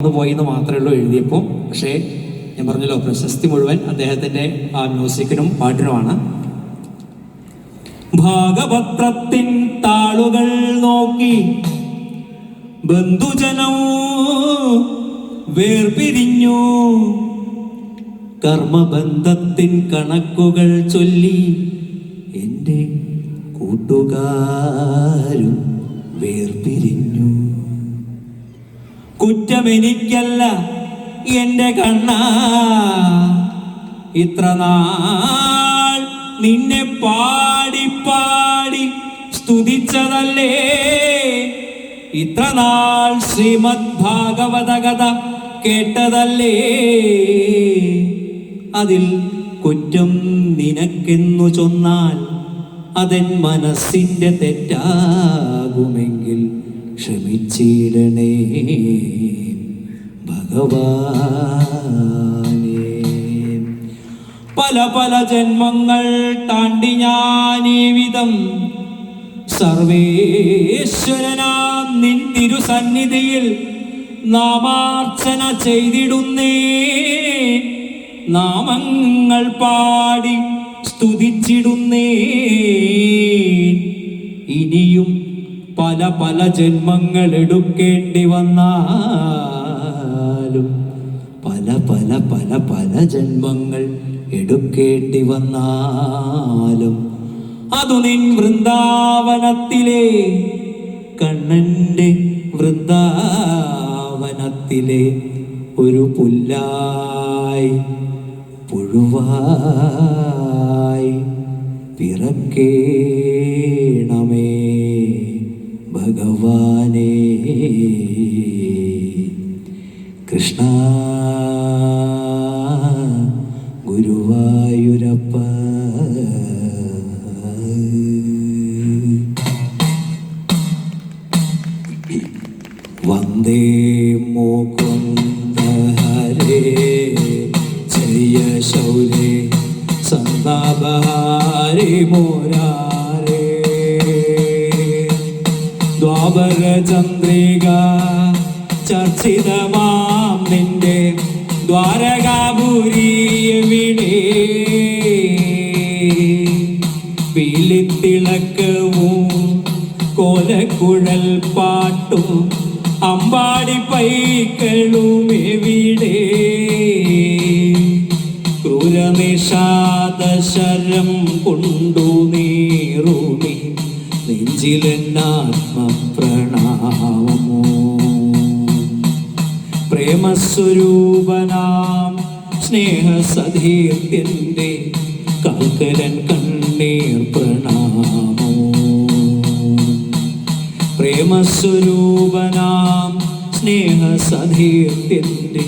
പോയി എന്ന് മാത്രമേ ഉള്ളൂ എഴുതിയപ്പോൾ. പക്ഷേ ഞാൻ പറഞ്ഞല്ലോ, പ്രശസ്തി മുഴുവൻ അദ്ദേഹത്തിൻ്റെ ആ മ്യൂസിക്കിനും പാട്ടിനുമാണ്. ഭാഗപത്രത്തിൻ താളുകൾ നോക്കി ബന്ധുജനം വേർപിരിഞ്ഞു, കർമ്മബന്ധത്തിൻ കണക്കുകൾ ചൊല്ലി എൻ്റെ കൂട്ടുകാരും വേർപിരിഞ്ഞു. കുറ്റമെനിക്കല്ല എൻ്റെ കണ്ണ, ഇത്ര നാൾ നിന്നെ പാടി പാടി സ്തുതിച്ചതല്ലേ, ഇത്ര നാൾ ശ്രീമദ് ഭാഗവത കഥ കേട്ടതല്ലേ, അതിൽ കുറ്റം നിനക്കെന്നു ചൊന്നാൽ അതെൻ മനസ്സിൻ്റെ തെറ്റാകുമെങ്കിൽ ക്ഷമിച്ചിടണേ ഭഗവാനേ. പല പല ജന്മങ്ങൾ താണ്ടി ഞാനീ വിധം സർവേശ്വരനാം നിൻ തിരുസന്നിധിയിൽ നാമാർച്ചന ചെയ്തിടുന്നേ, നാമങ്ങൾ പാടി സ്തുതിച്ചിടുന്നേ. ഇനിയും പല പല ജന്മങ്ങൾ എടുക്കേണ്ടി വന്നാലും, പല പല പല പല ജന്മങ്ങൾ എടുക്കേണ്ടി വന്നാലും, അതു നിൻ വൃന്ദാവനത്തിലെ കണ്ണൻ്റെ വൃന്ദാവനത്തിലെ ഒരു പുല്ലായി പുഴുവായി പിറക്കേണമേ ഭഗവാനേ. കൃഷ്ണ ഗുരുവായൂരപ്പ. വന്ദേ മുകുന്ദ ഹരേ ജയ ശൗരേ സന്താപഹാരി മുരാരേ. ദ്വാപര ചന്ദ്രിക ചർച്ചിതമാം നിന്റെ ദ്വാരകാപുരി എവിടെ, പീലിത്തിളക്കവും കോലക്കുഴൽ പാട്ടും അമ്പാടി പൈക്കളും എവിടെ, ക്രൂരനിഷാദശരം കൊണ്ടു നീറുമി നെഞ്ചിലെന്നാത്മപ്രണാമമോ. പ്രേമസ്വരൂപനാം സ്നേഹസതീർത്ഥ്യന്റെ കാൽക്കരൻ കണ്ണീർ പ്രണാമോ. പ്രേമസ്വരൂപനാം സ്നേഹസതീർത്ഥ്യന്റെ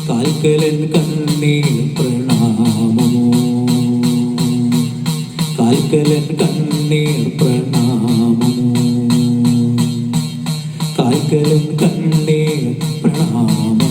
കാൽക്കലൻ കണ്ണീർ പ്രണാമോ. കാൽക്കലൻ കണ്ണീർ പ്രണാമോ. കാൽക്കലൻ കണ്ണീർ പ്രണാമോ.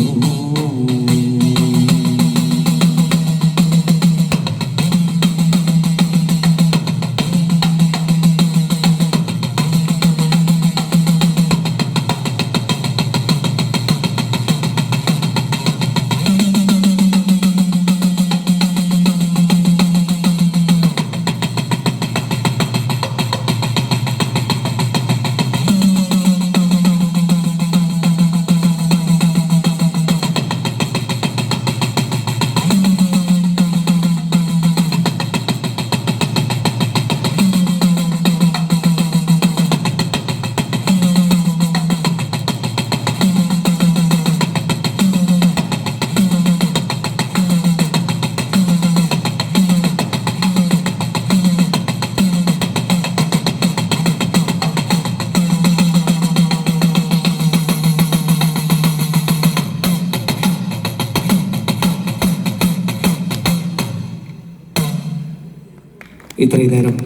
ഇത്രയും നേരം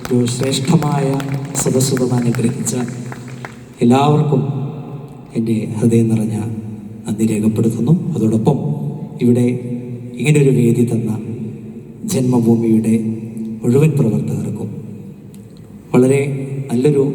ഒരു ശ്രേഷ്ഠമായ സദസ്സുകൾ അനുഗ്രഹിച്ച എല്ലാവർക്കും എൻ്റെ ഹൃദയം നിറഞ്ഞ നന്ദി രേഖപ്പെടുത്തുന്നു. അതോടൊപ്പം ഇവിടെ ഇങ്ങനൊരു വേദി തന്ന ജന്മഭൂമിയുടെ മുഴുവൻ പ്രവർത്തകർക്കും വളരെ നല്ലൊരു